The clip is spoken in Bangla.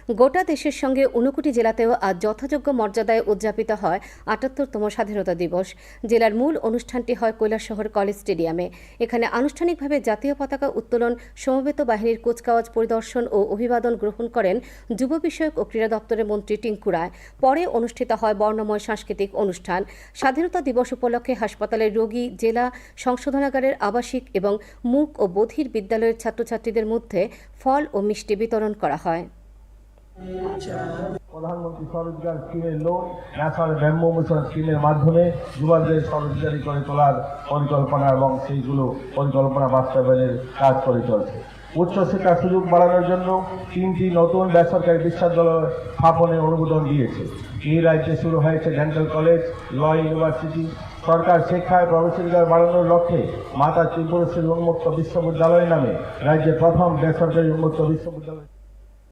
গোটা দেশের সঙ্গে 59 জেলাতেও আজ যথাযোগ্য মর্যাদায় উদযাপিত হয় ৭৮তম স্বাধীনতা দিবস। জেলার মূল অনুষ্ঠানটি হয় কৈলাসহর কলেজ স্টেডিয়ামে। এখানে আনুষ্ঠানিকভাবে জাতীয় পতাকা উত্তোলন, সমবেত বাহিনীর কুচকাওয়াজ পরিদর্শন ও অভিবাদন গ্রহণ করেন যুব বিষয়ক ও ক্রীড়া দপ্তরের মন্ত্রী টিঙ্কু রায়। পরে অনুষ্ঠিত হয় বর্ণময় সাংস্কৃতিক অনুষ্ঠান। স্বাধীনতা দিবস উপলক্ষে হাসপাতালের রোগী, জেলা সংশোধনাগারের আবাসিক এবং মূক ও বধির বিদ্যালয়ের ছাত্রছাত্রীদের মধ্যে ফল ও মিষ্টি বিতরণ করা হয়। প্রধানমন্ত্রী স্বরোজগার স্কিমের লোন, ন্যাশনাল ব্যাম্বু মিশন স্কিমের মাধ্যমে যুবকদের স্বরোজগারী করে তোলার পরিকল্পনা এবং সেইগুলো পরিকল্পনা বাস্তবায়নের কাজ করে চলছে। উচ্চশিক্ষার সুযোগ বাড়ানোর জন্য 3টি নতুন বেসরকারি বিশ্ববিদ্যালয় স্থাপনে অনুমোদন দিয়েছে। এই রাজ্যে শুরু হয়েছে ডেন্টাল কলেজ, ল ইউনিভার্সিটি। সরকার শিক্ষায় প্রবেশাধিকার বাড়ানোর লক্ষ্যে মাতা ত্রিপুরেশ্বরী উন্মুক্ত বিশ্ববিদ্যালয় নামে রাজ্যের প্রথম বেসরকারি উন্মুক্ত বিশ্ববিদ্যালয়